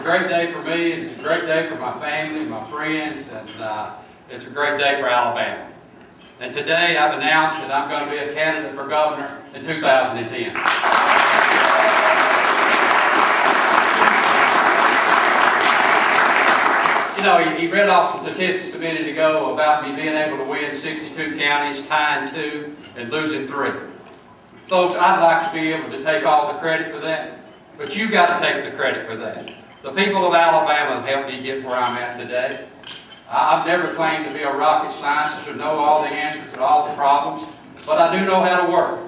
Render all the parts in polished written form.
a great day for me, it's a great day for my family, my friends, and it's a great day for Alabama. And today I've announced that I'm going to be a candidate for governor in 2010. You know, he read off some statistics a minute ago about me being able to win 62 counties, tying 2, and losing 3. Folks, I'd like to be able to take all the credit for that, but you've got to take the credit for that. The people of Alabama have helped me get where I'm at today. I've never claimed to be a rocket scientist or know all the answers to all the problems, but I do know how to work,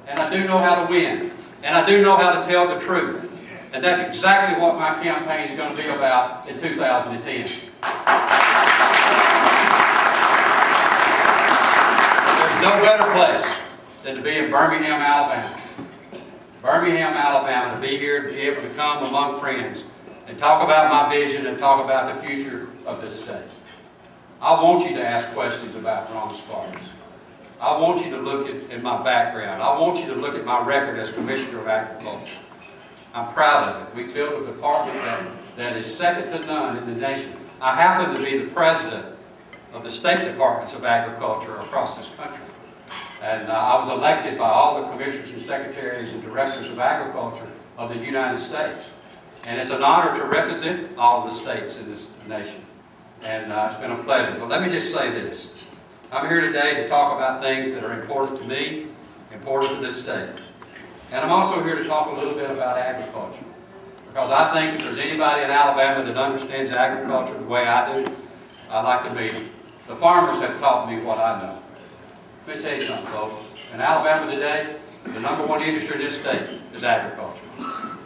and I do know how to win, and I do know how to tell the truth. And that's exactly what my campaign is going to be about in 2010. There's no better place than to be in Birmingham, Alabama. Birmingham, Alabama, to be here, to be able to come among friends and talk about my vision and talk about the future of this state. I want you to ask questions about Ron Sparks. I want you to look at my background. I want you to look at my record as Commissioner of Agriculture. I'm proud of it. We built a department that is second to none in the nation. I happen to be the president of the state departments of agriculture across this country. And I was elected by all the commissioners and secretaries and directors of agriculture of the United States. And it's an honor to represent all of the states in this nation. And it's been a pleasure. But let me just say this. I'm here today to talk about things that are important to me, important to this state. And I'm also here to talk a little bit about agriculture. Because I think if there's anybody in Alabama that understands agriculture the way I do, I'd like to meet them. The farmers have taught me what I know. Let me tell you something, folks. In Alabama today, the #1 industry in this state is agriculture.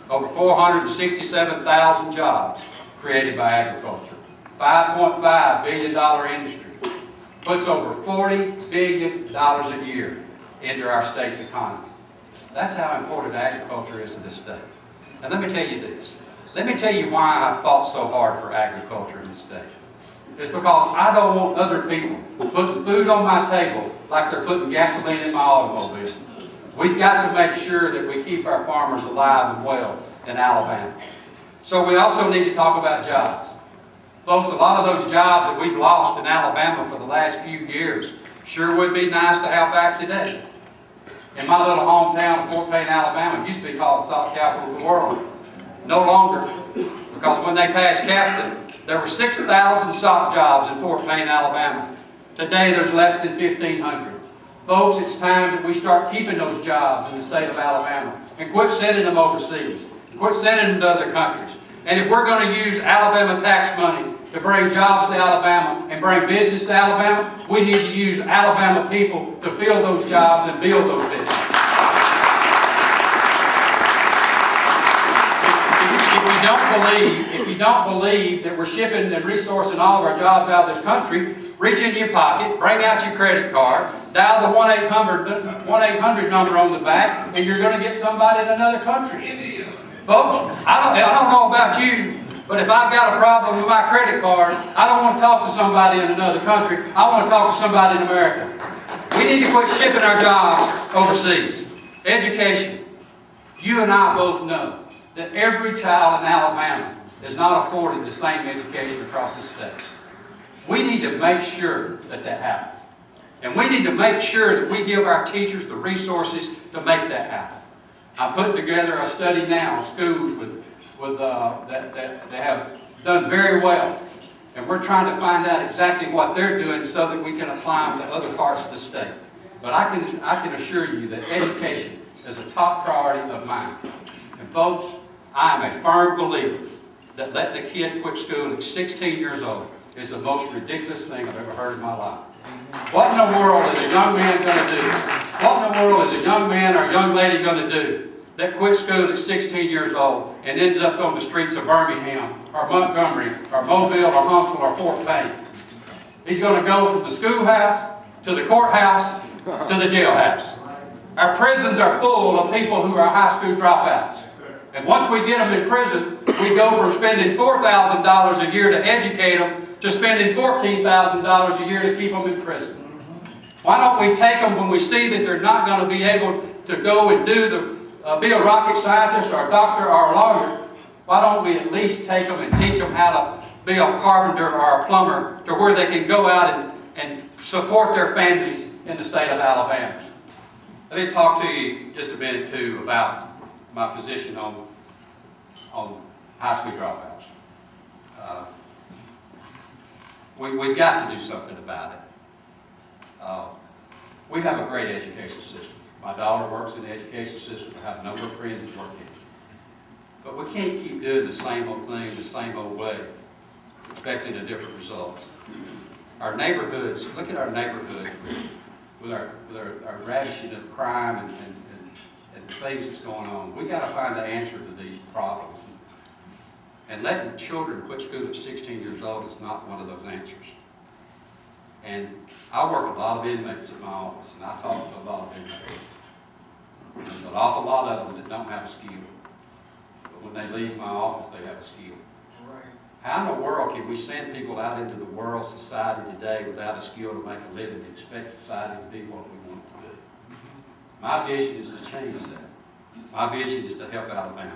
Over 467,000 jobs created by agriculture. $5.5 billion industry. Puts over $40 billion a year into our state's economy. That's how important agriculture is in this state. And let me tell you this. Let me tell you why I fought so hard for agriculture in this state. It's because I don't want other people putting food on my table like they're putting gasoline in my automobile. We've got to make sure that we keep our farmers alive and well in Alabama. So we also need to talk about jobs. Folks, a lot of those jobs that we've lost in Alabama for the last few years sure would be nice to have back today. In my little hometown of Fort Payne, Alabama, it used to be called the salt capital of the world. No longer, because when they passed CAFTA, there were 6,000 salt jobs in Fort Payne, Alabama. Today, there's less than 1,500. Folks, it's time that we start keeping those jobs in the state of Alabama and quit sending them overseas, and quit sending them to other countries. And if we're going to use Alabama tax money to bring jobs to Alabama and bring business to Alabama, we need to use Alabama people to fill those jobs and build those businesses. If you don't believe that we're shipping and resourcing all of our jobs out of this country, reach into your pocket, bring out your credit card, dial the 1-800 number on the back, and you're going to get somebody in another country. Folks, I don't know about you, but if I've got a problem with my credit card, I don't want to talk to somebody in another country. I want to talk to somebody in America. We need to quit shipping our jobs overseas. Education. You and I both know that every child in Alabama is not afforded the same education across the state. We need to make sure that that happens. And we need to make sure that we give our teachers the resources to make that happen. I'm putting together a study now in schools that have done very well. And we're trying to find out exactly what they're doing so that we can apply them to other parts of the state. But I can assure you that education is a top priority of mine. And folks, I am a firm believer that letting a kid quit school at 16 years old is the most ridiculous thing I've ever heard in my life. What in the world is a young man going to do? What in the world is a young man or young lady going to do that quit school at 16 years old and ends up on the streets of Birmingham or Montgomery or Mobile or Huntsville or Fort Payne? He's going to go from the schoolhouse to the courthouse to the jailhouse. Our prisons are full of people who are high school dropouts. And once we get them in prison, we go from spending $4,000 a year to educate them to spending $14,000 a year to keep them in prison. Why don't we take them when we see that they're not going to be able to go and be a rocket scientist or a doctor or a lawyer? Why don't we at least take them and teach them how to be a carpenter or a plumber to where they can go out and support their families in the state of Alabama? Let me talk to you just a minute too about my position on high school dropouts. We've got to do something about it. We have a great education system. My daughter works in the education system. I have a number of friends that work in it. But we can't keep doing the same old thing the same old way, expecting a different result. Our neighborhoods, look at our neighborhoods with our ravishing of crime and the things that's going on. We've got to find the answer to these problems. And letting children quit school at 16 years old is not one of those answers. And I work with a lot of inmates in my office, and I talk to a lot of inmates. There's an awful lot of them that don't have a skill. But when they leave my office, they have a skill. Right. How in the world can we send people out into the world, society today, without a skill to make a living and expect society to be what we want it to be? My vision is to change that. My vision is to help Alabama.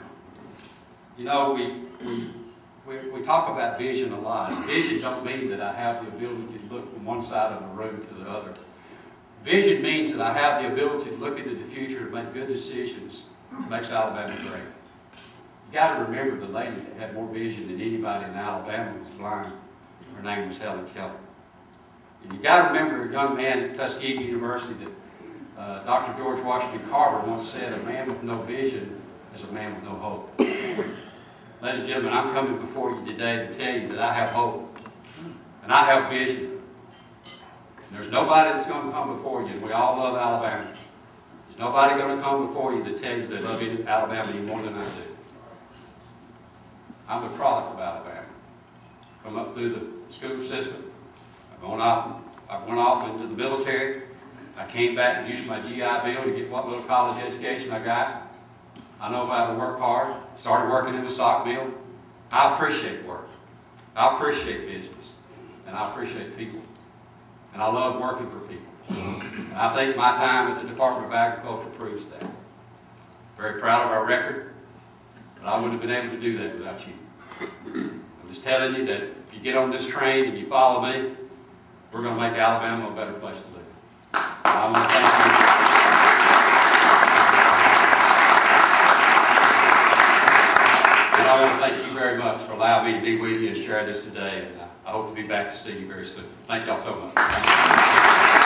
You know, we talk about vision a lot. Vision don't mean that I have the ability to look from one side of the room to the other. Vision means that I have the ability to look into the future and make good decisions that makes Alabama great. You got to remember the lady that had more vision than anybody in Alabama was blind. Her name was Helen Keller. And you got to remember a young man at Tuskegee University that Dr. George Washington Carver once said, "A man with no vision is a man with no hope." Ladies and gentlemen, I'm coming before you today to tell you that I have hope and I have vision. And there's nobody that's going to come before you, and we all love Alabama. There's nobody going to come before you that tells you they love Alabama any more than I do. I'm the product of Alabama. Come up through the school system. I went off into the military. I came back and used my GI Bill to get what little college education I got. I know how to work hard. Started working in the sock mill. I appreciate work. I appreciate business. And I appreciate people. And I love working for people. And I think my time at the Department of Agriculture proves that. Very proud of our record. But I wouldn't have been able to do that without you. I'm just telling you that if you get on this train and you follow me, we're going to make Alabama a better place to live. I want to thank you. I want to thank you very much for allowing me to be with you and share this today. And I hope to be back to see you very soon. Thank y'all so much.